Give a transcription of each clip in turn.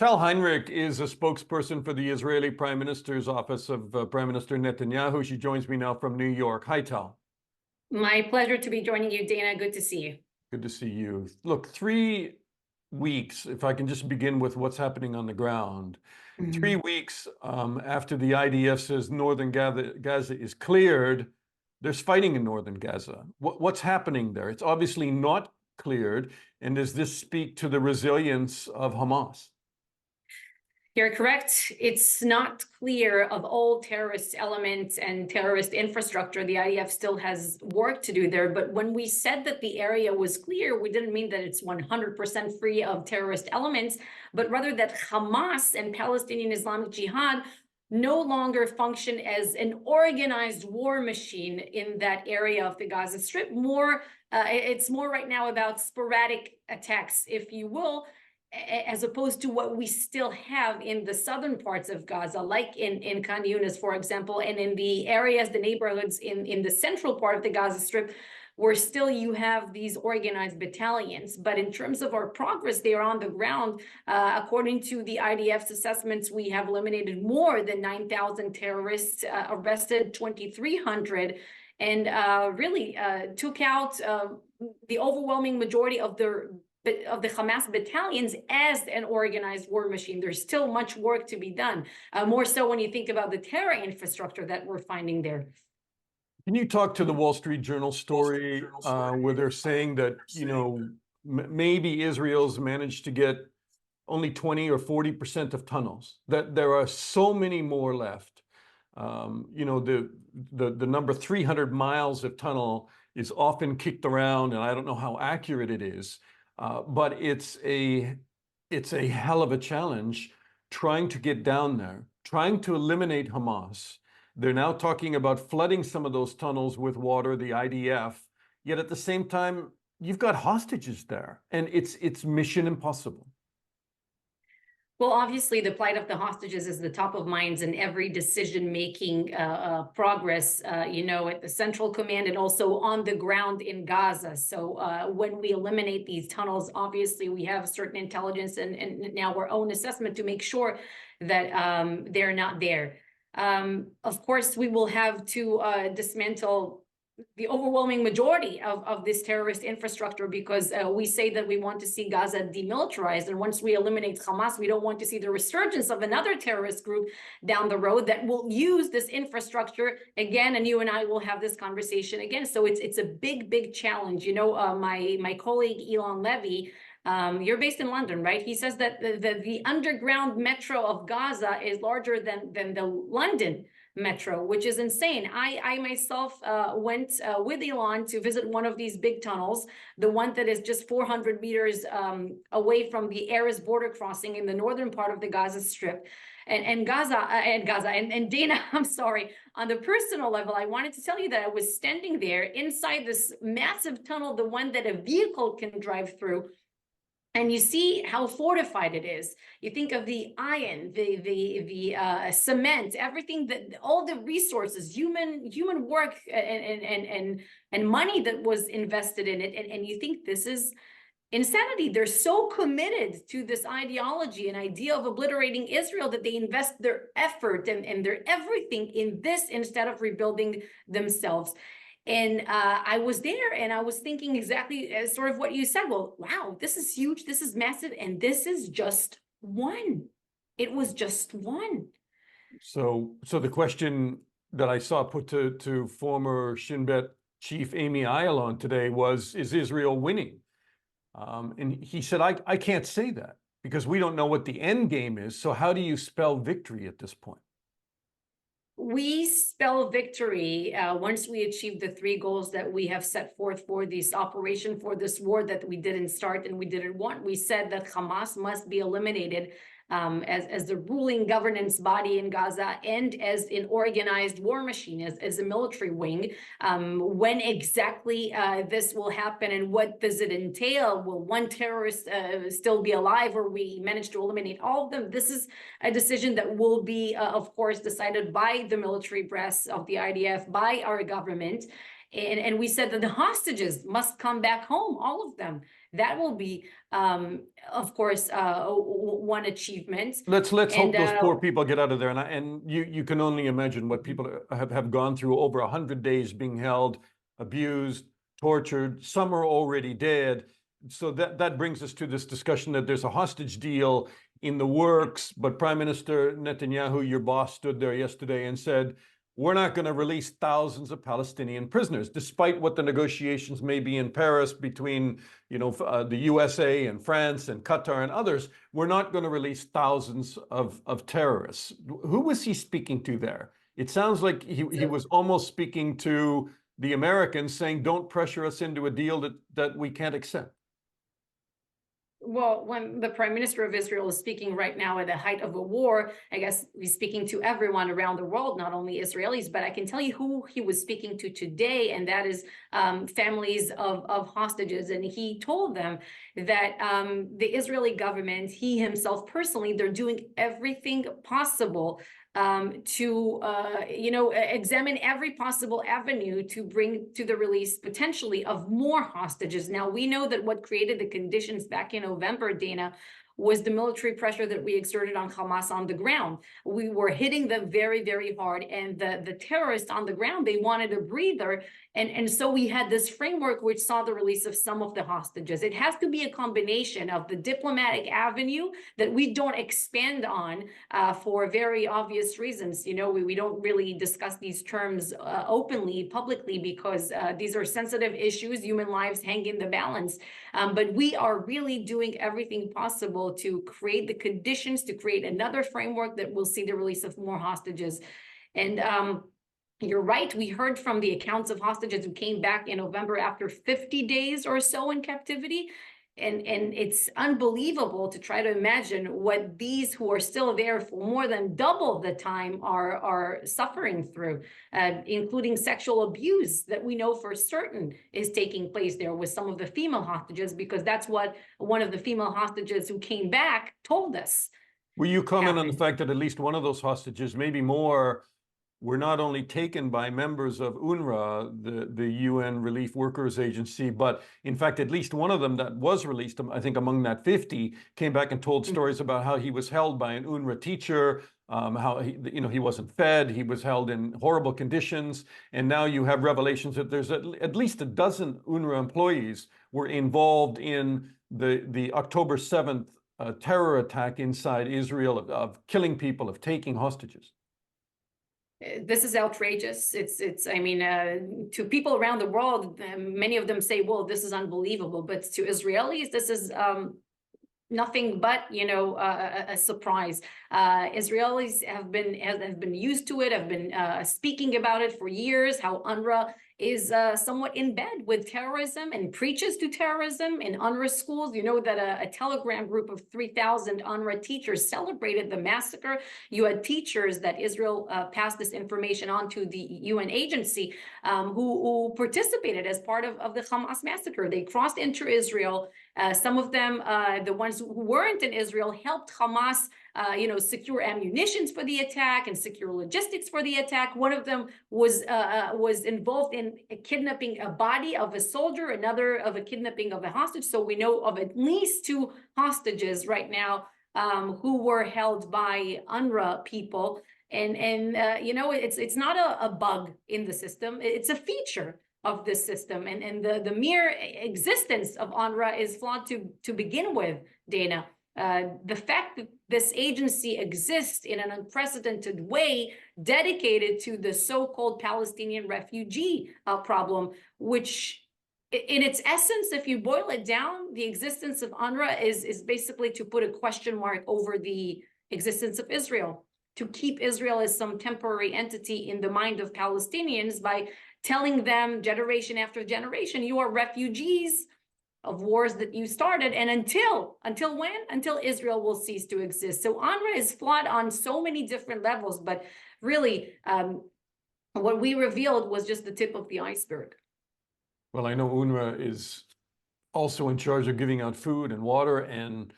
Tal Heinrich is a spokesperson for the Israeli Prime Minister's office of Prime Minister Netanyahu. She joins me now from New York. Hi, Tal. My pleasure to be joining you, Dana. Good to see you. Good to see you. Look, 3 weeks, if I can just begin with what's happening on the ground. 3 weeks after the IDF says northern Gaza is cleared, there's fighting in northern Gaza. What's happening there? It's obviously not cleared. And does this speak to the resilience of Hamas? You're correct. It's not clear of all terrorist elements and terrorist infrastructure. The IDF still has work to do there. But when we said that the area was clear, we didn't mean that it's 100% free of terrorist elements, but rather that Hamas and Palestinian Islamic Jihad no longer function as an organized war machine in that area of the Gaza Strip. It's more right now about sporadic attacks, if you will, as opposed to what we still have in the southern parts of Gaza, like in Khan Yunis, for example, and in the areas, the neighborhoods in the central part of the Gaza Strip, where still you have these organized battalions. But in terms of our progress there on the ground, according to the IDF's assessments, we have eliminated more than 9,000 terrorists, arrested 2,300, and really took out the overwhelming majority of the Hamas battalions as an organized war machine. There's still much work to be done, more so when you think about the terror infrastructure that we're finding there. Can you talk to the Wall Street Journal story where they're saying that, maybe Israel's managed to get only 20 or 40% of tunnels, that there are so many more left. The number 300 miles of tunnel is often kicked around, and I don't know how accurate it is. But it's a hell of a challenge trying to get down there, trying to eliminate Hamas. They're now talking about flooding some of those tunnels with water, the IDF, yet at the same time, you've got hostages there, and it's mission impossible. Well, obviously, the plight of the hostages is the top of minds in every decision-making progress, at the Central Command and also on the ground in Gaza. So when we eliminate these tunnels, obviously, we have certain intelligence and now our own assessment to make sure that they're not there. Of course, we will have to dismantle the overwhelming majority of this terrorist infrastructure, because we say that we want to see Gaza demilitarized. And once we eliminate Hamas, we don't want to see the resurgence of another terrorist group down the road that will use this infrastructure again. And you and I will have this conversation again. So it's a big challenge. My colleague, Elon Levy, you're based in London, right? He says that the underground metro of Gaza is larger than the London metro, which is insane. I myself went with Elon to visit one of these big tunnels, the one that is just 400 meters away from the Erez border crossing in the northern part of the Gaza Strip. And Dana, I'm sorry, on the personal level, I wanted to tell you that I was standing there inside this massive tunnel, the one that a vehicle can drive through. And you see how fortified it is. You think of the iron, the cement, everything, that all the resources, human work and money that was invested in it, and you think this is insanity. They're so committed to this ideology and idea of obliterating Israel that they invest their effort and their everything in this instead of rebuilding themselves. And I was there and I was thinking exactly sort of what you said. Well, wow, this is huge. This is massive. And this is just one. It was just one. So the question that I saw put to former Shin Bet chief Amy Ayalon today was, is Israel winning? And he said, I can't say that because we don't know what the end game is. So how do you spell victory at this point? We spell victory once we achieve the 3 goals that we have set forth for this operation, for this war that we didn't start and we didn't want. We said that Hamas must be eliminated as the ruling governance body in Gaza and as an organized war machine, as a military wing. When exactly this will happen and what does it entail? Will one terrorist still be alive, or we manage to eliminate all of them? This is a decision that will be, of course, decided by the military brass of the IDF, by our government. And we said that the hostages must come back home, all of them. That will be, of course, one achievement. Let's hope And, those poor people get out of there. And you can only imagine what people have gone through over 100 days being held, abused, tortured. Some are already dead. So that brings us to this discussion that there's a hostage deal in the works. But Prime Minister Netanyahu, your boss, stood there yesterday and said, we're not going to release thousands of Palestinian prisoners, despite what the negotiations may be in Paris between, the USA and France and Qatar and others. We're not going to release thousands of terrorists. Who was he speaking to there? It sounds like he was almost speaking to the Americans, saying, don't pressure us into a deal that we can't accept. Well, when the Prime Minister of Israel is speaking right now at the height of a war, I guess he's speaking to everyone around the world, not only Israelis, but I can tell you who he was speaking to today, and that is families of hostages. And he told them that the Israeli government, he himself personally, they're doing everything possible to examine every possible avenue to bring to the release potentially of more hostages. Now, we know that what created the conditions back in November, Dana, was the military pressure that we exerted on Hamas on the ground. We were hitting them very, very hard, and the terrorists on the ground, they wanted a breather. And so we had this framework which saw the release of some of the hostages. It has to be a combination of the diplomatic avenue that we don't expand on for very obvious reasons. We don't really discuss these terms openly, publicly, because these are sensitive issues. Human lives hang in the balance. But we are really doing everything possible to create the conditions, to create another framework that will see the release of more hostages. And you're right, we heard from the accounts of hostages who came back in November after 50 days or so in captivity. And it's unbelievable to try to imagine what these who are still there for more than double the time are suffering through, including sexual abuse that we know for certain is taking place there with some of the female hostages, because that's what one of the female hostages who came back told us. Will you comment on the fact that at least one of those hostages, maybe more, were not only taken by members of UNRWA, the UN Relief Workers Agency, but in fact, at least one of them that was released, I think among that 50, came back and told stories about how he was held by an UNRWA teacher, how he wasn't fed, he was held in horrible conditions, and now you have revelations that there's at least a dozen UNRWA employees were involved in the October 7th terror attack inside Israel of killing people, of taking hostages. This is outrageous. I mean, to people around the world, many of them say, well, this is unbelievable. But to Israelis, this is nothing but, a surprise. Israelis have been used to it, have been speaking about it for years, how UNRWA is somewhat in bed with terrorism and preaches to terrorism in UNRWA schools. You know that a Telegram group of 3,000 UNRWA teachers celebrated the massacre. You had teachers that Israel passed this information on to the UN agency who participated as part of the Hamas massacre. They crossed into Israel. Some of them, the ones who weren't in Israel, helped Hamas secure ammunitions for the attack and secure logistics for the attack. One of them was involved in kidnapping a body of a soldier, another of a kidnapping of a hostage. So we know of at least 2 hostages right now who were held by UNRWA people. And it's not a bug in the system. It's a feature of this system. And the mere existence of UNRWA is flawed to begin with, Dana. The fact that this agency exists in an unprecedented way, dedicated to the so-called Palestinian refugee problem, which in its essence, if you boil it down, the existence of UNRWA is basically to put a question mark over the existence of Israel, to keep Israel as some temporary entity in the mind of Palestinians by telling them generation after generation, you are refugees of wars that you started, and until when? Until Israel will cease to exist. So UNRWA is flawed on so many different levels, but really what we revealed was just the tip of the iceberg. Well, I know UNRWA is also in charge of giving out food and water, and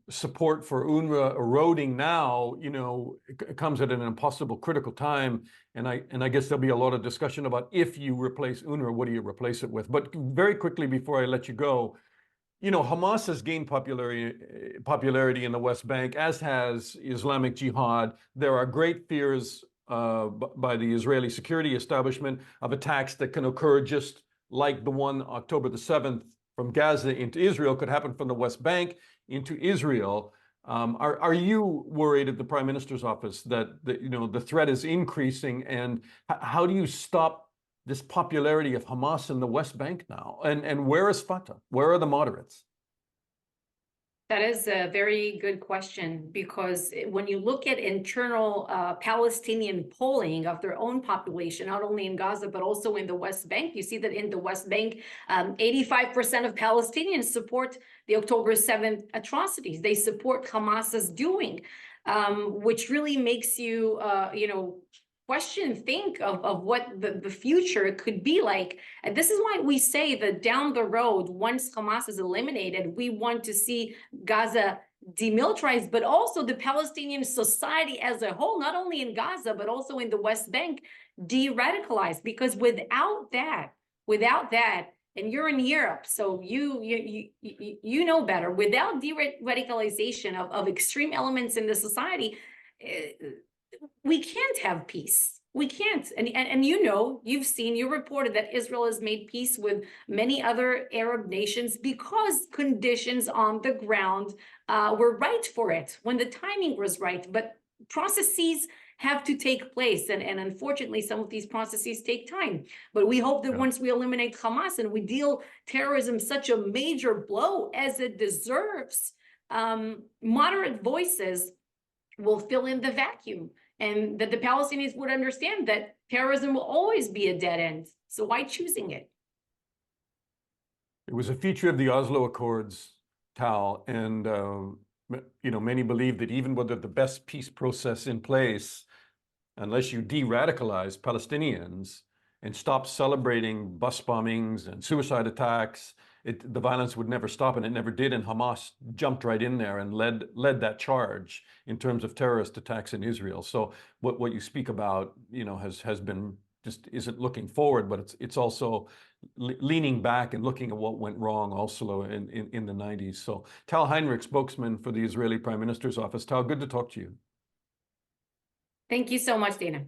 support for UNRWA eroding now, it comes at an impossible critical time. And I guess there'll be a lot of discussion about if you replace UNRWA, what do you replace it with? But very quickly before I let you go, Hamas has gained popularity in the West Bank, as has Islamic Jihad. There are great fears by the Israeli security establishment of attacks that can occur just like the one October the 7th from Gaza into Israel could happen from the West Bank into Israel. Are you worried at the Prime Minister's office that the threat is increasing, and how do you stop this popularity of Hamas in the West Bank now? And where is Fatah? Where are the moderates? That is a very good question, because when you look at internal Palestinian polling of their own population, not only in Gaza, but also in the West Bank, you see that in the West Bank, 85% of Palestinians support the October 7th atrocities. They support Hamas's doing, which really makes you, think of what the future could be like. And this is why we say that down the road, once Hamas is eliminated, we want to see Gaza demilitarized, but also the Palestinian society as a whole, not only in Gaza, but also in the West Bank, de-radicalized. Because without that, and you're in Europe, so you know better, without de-radicalization of extreme elements in the society, we can't have peace. We can't. And you reported that Israel has made peace with many other Arab nations because conditions on the ground were right for it, when the timing was right. But processes have to take place. And unfortunately, some of these processes take time. But we hope that once we eliminate Hamas and we deal terrorism such a major blow as it deserves, moderate voices will fill in the vacuum, and that the Palestinians would understand that terrorism will always be a dead end. So why choosing it? It was a feature of the Oslo Accords, Tal, and many believe that even with the best peace process in place, unless you de-radicalize Palestinians and stop celebrating bus bombings and suicide attacks, the violence would never stop, and it never did. And Hamas jumped right in there and led that charge in terms of terrorist attacks in Israel. So what you speak about, has been just isn't looking forward, but it's also leaning back and looking at what went wrong also in the 90s. So Tal Heinrich, spokesman for the Israeli Prime Minister's office. Tal, good to talk to you. Thank you so much, Dana.